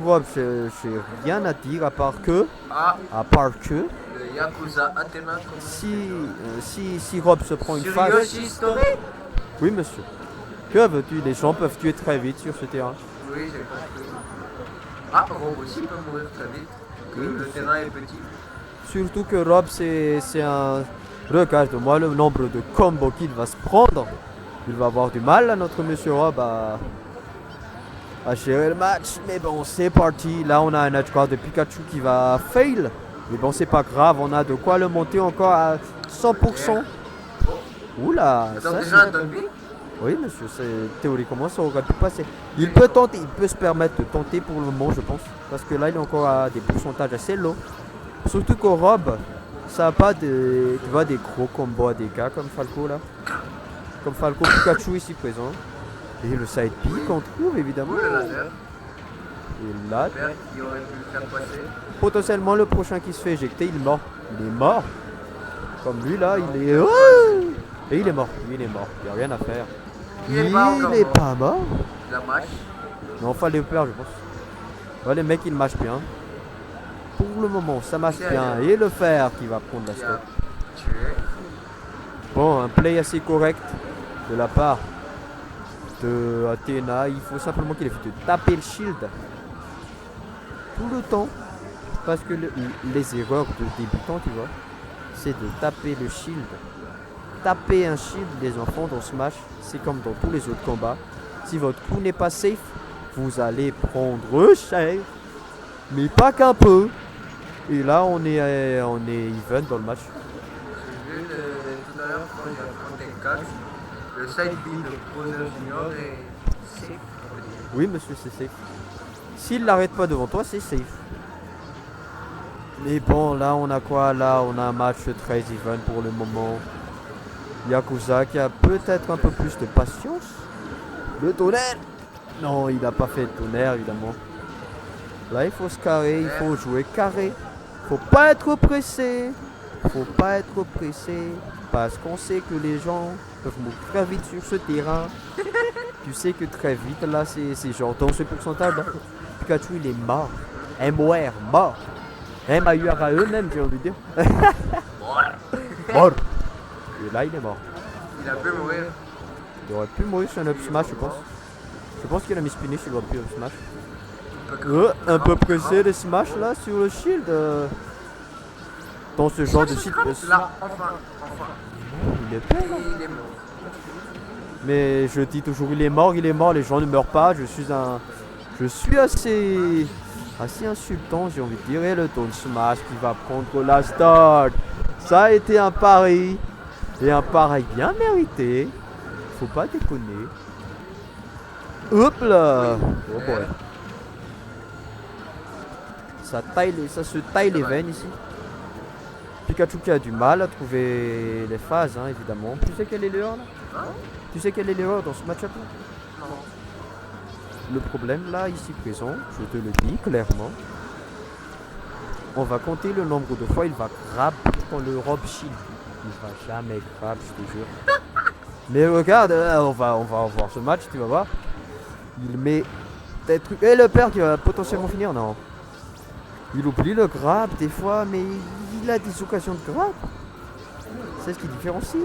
Rob, j'ai rien à dire à part que, Ah, le Yakuza Athena, si Rob se prend une phase. Yoshi Story. Oui, monsieur. Que veux-tu? Les gens peuvent tuer très vite sur ce terrain. Oui, j'ai compris. Ah, Rob aussi peut mourir très vite. Oui, Le terrain est petit. surtout que Rob, c'est un. Regarde-moi le nombre de combos qu'il va se prendre. Il va avoir du mal, là, notre monsieur Rob, à gérer le match. Mais bon, c'est parti. Là, on a un edgeguard de Pikachu qui va fail. Mais bon, c'est pas grave. On a de quoi le monter encore à 100%. Oula, Donc ça déjà un c'est. Dolby. Oui, monsieur, théoriquement, ça aurait pu passer. Il peut tenter, il peut se permettre de tenter pour le moment, je pense. Parce que là, il est encore à des pourcentages assez low. Surtout qu'au Rob, ça n'a pas de, tu vois, des gros combos à dégâts comme Falco là. Comme Falco Pikachu ici présent. Et le side B qu'on trouve évidemment. Ou le laser. Et là, Vert qui aurait pu le faire passer. potentiellement, le prochain qui se fait éjecter, il est mort. Il est mort. Comme lui là, il est. Et il est mort. Lui, il est mort. Il n'y a rien à faire. Il est pas encore est mort. pas mort. La mâche. Non, fallait le perdre, je pense. Ouais, les mecs, ils mâchent bien. Pour le moment, ça marche bien. Et le fer qui va prendre la Qui stop. a tué. Bon, un play assez correct de la part de Athena. Il faut simplement qu'il ait fait de taper le shield tout le temps. Parce que les erreurs de débutants, tu vois, c'est de taper le shield. Taper un shield, les enfants, dans Smash, c'est comme dans tous les autres combats. Si votre coup n'est pas safe, vous allez prendre cher. Mais pas qu'un peu. Et là, on est even dans le match. J'ai vu tout à l'heure quand il a affronté 4. Le side B de Bowser Junior est safe. On peut dire. Oui, monsieur, c'est safe. S'il l'arrête pas devant toi, c'est safe. Mais bon, là, on a quoi? Là, on a un match très even pour le moment. Yakuza qui a peut-être un peu plus de patience. Le tonnerre! Non, il n'a pas fait de tonnerre, évidemment. Là, il faut se carrer, il faut jouer carré. Faut pas être pressé. Faut pas être pressé. Parce qu'on sait que les gens peuvent mourir très vite sur ce terrain. Tu sais que très vite, là, c'est genre dans ce pourcentage. Là, Pikachu, il est mort. MOR, mort. MAURAE même, j'ai envie de dire. Mort. Et là, il est mort. Il a pu mourir. Il aurait pu mourir sur un up smash, je pense. Je pense qu'il a mis spinach, il aurait pu up smash. Un peu pressé les smash là sur le shield. Dans ce genre de shield. Là, enfin. Il est plein là. Il est mort. Mais je dis toujours il est mort, les gens ne meurent pas. Je suis assez insultant, j'ai envie de dire. Et le Down Smash qui va prendre la start. Ça a été un pari. Et un pari bien mérité. Faut pas déconner. Hop là. Oh boy. Ça se taille les veines ici. Pikachu qui a du mal à trouver les phases, hein, évidemment. Tu sais quelle est l'erreur là? Tu sais quelle est l'erreur dans ce match-up là? Le problème là, ici présent, je te le dis clairement. On va compter le nombre de fois il va grab quand le Rob shield. Il va jamais grab, je te jure. Mais regarde, on va voir ce match, tu vas voir. Il met des trucs. Et le père qui va potentiellement finir, non. Il oublie le grab des fois, mais il a des occasions de grab. C'est ce qui différencie.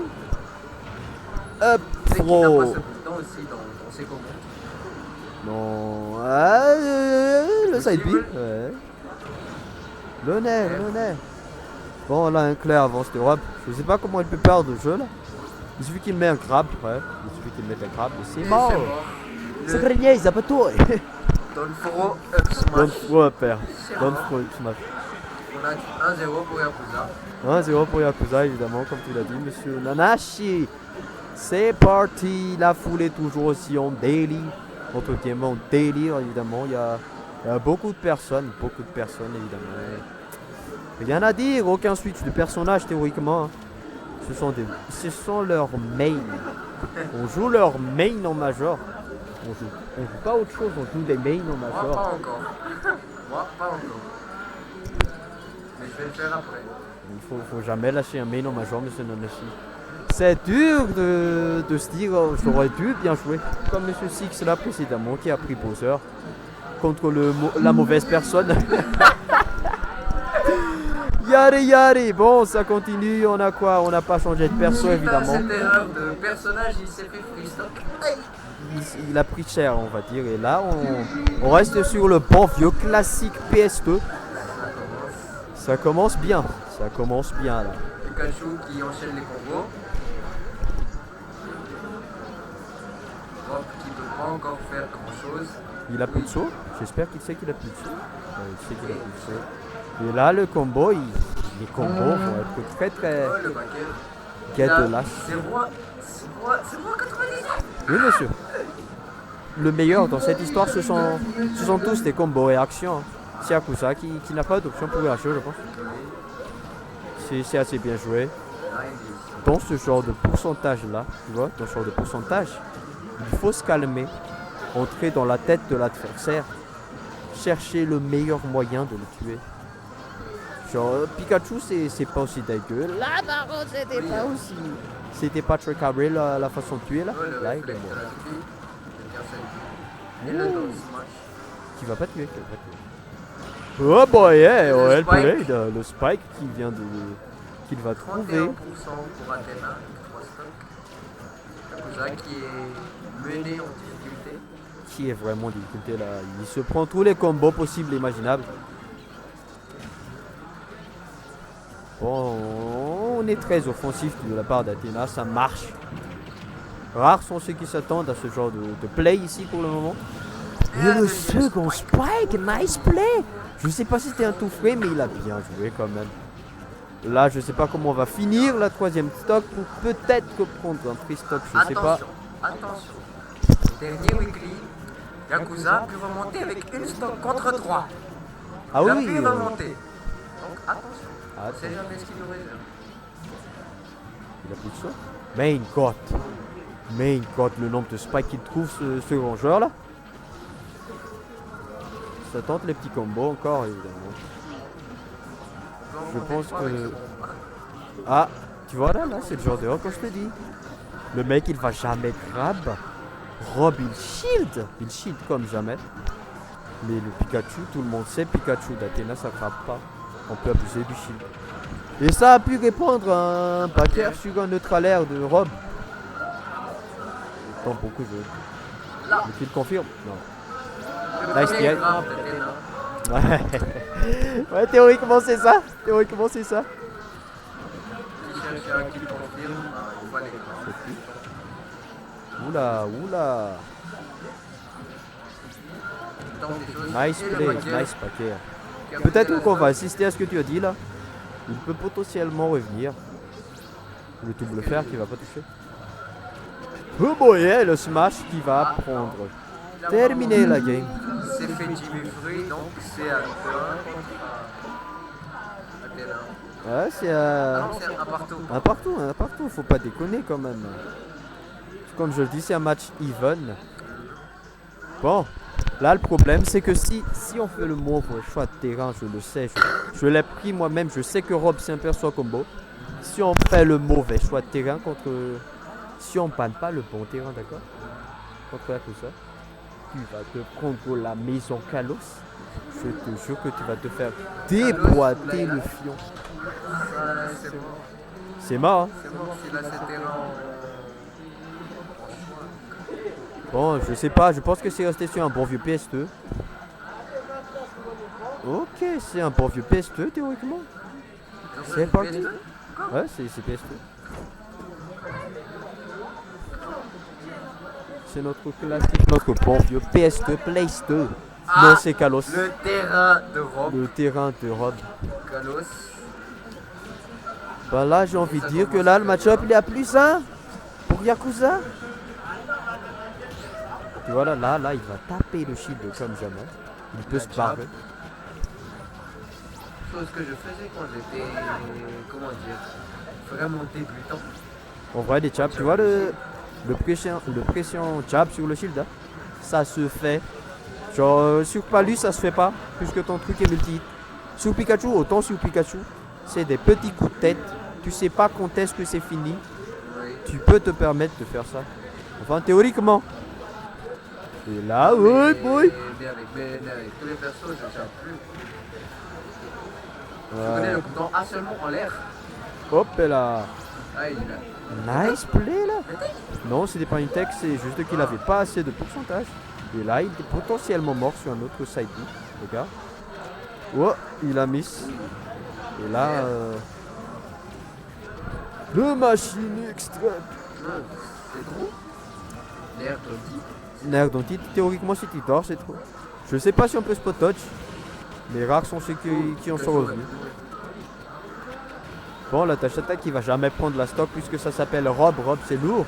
Hop, C'est qu'il n'a pro. pas ce bouton aussi dans ses combos. Non. Le side B. Ouais. Le nez. Bon, là, un clair avance de Rob. Je sais pas comment il peut perdre le jeu là. Il suffit qu'il met un grab, ouais. Il suffit qu'il mette un grab et c'est mort. C'est grenier, ça peut tout. Don't throw up smash. Don't throw père. Don't throw up smash. On a 1-0 pour Yakuza. 1-0 pour Yakuza, évidemment, comme tu l'as dit, monsieur Nanashi. C'est parti. La foule est toujours aussi en daily. Entre guillemets, en délire, évidemment. Il y a beaucoup de personnes, évidemment. Rien à dire, aucun switch de personnage, théoriquement. Ce sont leurs mains. On joue leurs mains en major. On joue pas autre chose, on joue des mains en Moi, major. pas encore. Moi, pas encore. Mais je vais le faire après. Il faut jamais lâcher un main en major, monsieur Nanashi. C'est dur de se dire, oh, j'aurais dû bien jouer. Comme monsieur Six là précédemment qui a pris Bowser. contre la mauvaise personne. Yari, bon, ça continue. On a quoi? On n'a pas changé de perso, évidemment. Cette erreur de personnage, il s'est fait freestock. Il a pris cher, on va dire. Et là, on reste sur le bon vieux classique PS2. Ça commence bien. Ça commence bien, là. Pikachu qui enchaîne les combos. Rob qui peut pas encore faire grand chose. Il a plus de saut. J'espère qu'il sait qu'il a plus de saut. Ouais, il sait qu'il a plus de saut. Et là, le combo, les combos vont être très très Oh, le backer. dégueulasses. C'est roi 98. Oui, monsieur. Le meilleur dans cette histoire, ce sont tous des combos et actions. C'est Yakuza qui n'a pas d'option pour réagir, je pense. C'est assez bien joué. Dans ce genre de pourcentage-là, tu vois, dans ce genre de pourcentage, il faut se calmer, entrer dans la tête de l'adversaire, chercher le meilleur moyen de le tuer. Genre, Pikachu, c'est pas aussi dégueu. Là, par contre, c'était pas aussi. C'était pas très carré la façon de tuer là. Oh, le Là, il est réflexe mort. de la fille. Et là, dans le smash. Qui va pas tuer, qui va pas tuer. Oh boy, yeah, Le oh, spike. Hellblade, le spike qu'il va 31% trouver. pour Athena, 3 stocks. Yakuza qui est mené en difficulté. Qui est vraiment en difficulté là. Il se prend tous les combos possibles et imaginables. Bon, on est très offensif de la part d'Athena, ça marche. Rares sont ceux qui s'attendent à ce genre de play ici pour le moment. Et le second spike, nice play. Je sais pas si c'était un tout frais, mais il a bien joué quand même. Là, je sais pas comment on va finir la troisième stock pour peut-être reprendre un free stock, je sais pas. Attention. Dernier weekly, Yakuza peut remonter avec une stock contre 3. Ah Il a oui, pu remonter. Donc attention. Attends. C'est jamais ce qu'il nous réserve. Il a plus de saut. Main God, le nombre de spikes qu'il trouve ce rangeur là. Ça tente les petits combos encore évidemment. Je pense que... Ah, tu vois là, c'est le genre de comme je te dis. Le mec il va jamais grab. Rob il shield comme jamais. Mais le Pikachu, tout le monde sait, Pikachu d'Athena ça frappe pas. On peut abuser du shield. Et ça a pu répondre à un backer sur un neutralaire de Rob. Tant beaucoup de... Mais qu'il confirme? Non. Nice Premier kill. grab d'Athena. Ouais, théoriquement c'est ça. Qui cherche un qui confirme, il voit les grabs. Oula. Donc, des choses. Nice Et le play, backer nice backer. qui a Peut-être pris la qu'on va assister à ce que tu as dit là. Il peut potentiellement revenir. Le double fer qui va pas toucher. Oh boy, yeah, le smash qui va prendre. Terminer la game. C'est fait Jimmy Fruit, donc c'est un 2-1 contre Athena. Ouais, c'est Non, c'est un partout. un partout, faut pas déconner quand même. Comme je le dis, c'est un match even. Bon, là le problème c'est que si on fait le mauvais choix de terrain, je le sais, je l'ai pris moi-même, je sais que Rob c'est un perso combo. Si on fait le mauvais choix de terrain contre... Si on panne pas le bon terrain, d'accord? Contre Yakuza, tu vas te prendre la maison Kalos. Je te jure que tu vas te faire déboîter le fion. Ça, c'est mort. C'est mort, hein? C'est mort s'il a cet terrain. Bon, je sais pas, je pense que c'est resté sur un bon vieux PS2. Ok, c'est un bon vieux PS2 théoriquement. C'est parti. Ouais, c'est PS2. C'est notre classique, notre bon vieux PS2, Place 2. Non, c'est Kalos. Le terrain de Rob. Le terrain de Rob. Kalos. Bah là, j'ai envie de dire que là, le match-up, il est à +1 pour Yakuza. Et voilà, là, il va taper le shield comme jamais. Il peut se barrer. Chose que je faisais quand j'étais, comment dire, vraiment débutant. En vrai, les jabs, tu vois le pression jab sur le shield, hein, ça se fait. Genre, sur Palus, ça se fait pas, puisque ton truc est multi. Sur Pikachu, autant sur Pikachu, c'est des petits coups de tête. Tu sais pas quand est-ce que c'est fini. Oui. Tu peux te permettre de faire ça. Enfin, théoriquement. Et là, ouais, boy. Mais avec BN, avec tous les persos, je ne tiens plus. Tu Ouais. connais le bouton A seulement en l'air? Hop et là. Ah, il est là. Nice play là. Non, c'était pas une tech, c'est juste qu'il avait pas assez de pourcentage. Et là, il était potentiellement mort sur un autre side B, les gars. Oh, il a miss. Et là, le machine extrême. C'est trop. L'air Tonti. Nerf dont théoriquement si tu dors, c'est trop. Je sais pas si on peut spot touch. Mais rares sont ceux qui en sont revenus. Bon, la tâche attaque, il va jamais prendre la stock puisque ça s'appelle Rob. Rob, c'est lourd.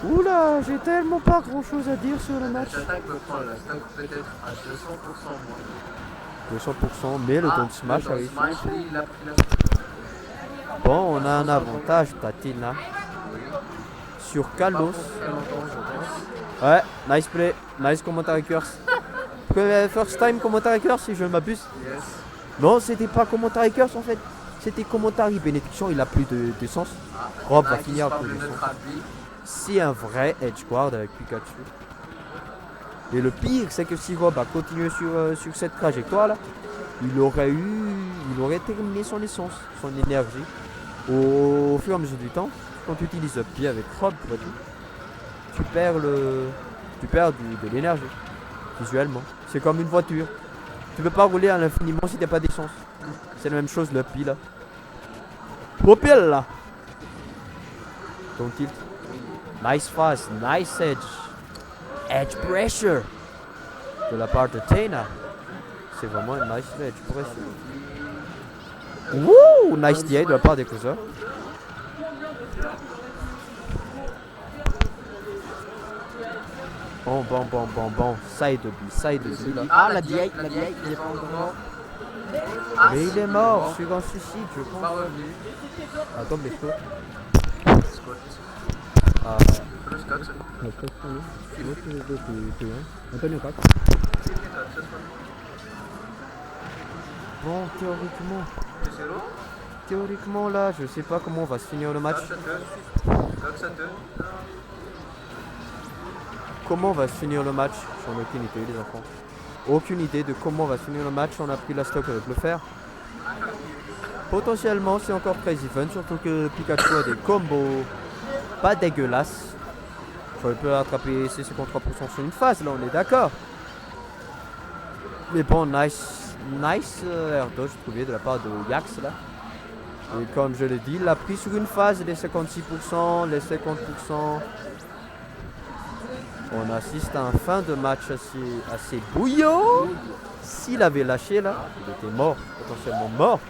Oula, j'ai tellement pas grand chose à dire sur le match. L'attaque peut prendre la stock peut-être à 200% moins. 200%, mais le Ah, don't smash le a Don't réussi. Smash, lui, il a pris la stock. Bon, on a un avantage, Tatina. Sur Pas Kalos. pour très longtemps, je pense. Ouais, nice play, nice commentary curse. First time commentary curse si je ne m'abuse. Yes. Non, c'était pas commentary curse en fait. C'était commentary bénédiction, il a plus de sens. Ah, Rob il y en a va qui finir se parlent pour de le notre son. appui. C'est un vrai edge guard avec Pikachu. Et le pire, c'est que si Rob a continué sur cette trajectoire là, il aurait terminé son essence, son énergie. Au fur et à mesure du temps, quand tu utilises le pied avec Rob, tu perds de l'énergie, visuellement. C'est comme une voiture. Tu peux pas rouler à l'infiniment si t'as pas d'essence. C'est la même chose le pied là. Popel là. Don't tilt. Nice fast, nice edge. Edge pressure. De la part de Tena. C'est vraiment un nice edge pressure. Wouh! Nice DI de la part des cousins. Bon. Side B, side B. Ah, la DI, il est pas encore mort. Ah, Mais il est mort sur un suicide, je Pas pense. revenu. Attends, mais quoi? Scott. Ah, Le Scott. Antonio Cox. bon, C'est l'eau. théoriquement là, je sais pas comment on va se finir le match. Cox à deux. Comment va se finir le match? J'en ai aucune idée, les enfants. Aucune idée de comment va se finir le match. On a pris la stock avec le fer. Potentiellement, c'est encore très even, surtout que Pikachu a des combos pas dégueulasses. Il peut attraper ses 53% sur une phase, là, on est d'accord. Mais bon, nice air dodge trouvé de la part de Yax, là. Et comme je l'ai dit, il l'a pris sur une phase, les 56%, les 50%. On assiste à un fin de match assez bouillant. S'il avait lâché là, il était mort, potentiellement mort.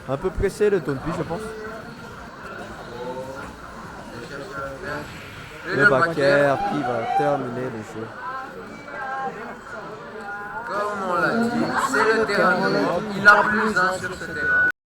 Un peu pressé le Tonpi, je pense. Le backer qui va terminer le jeu. Comme on l'a dit, c'est le terrain de mort. Il a plus un sur ce terrain.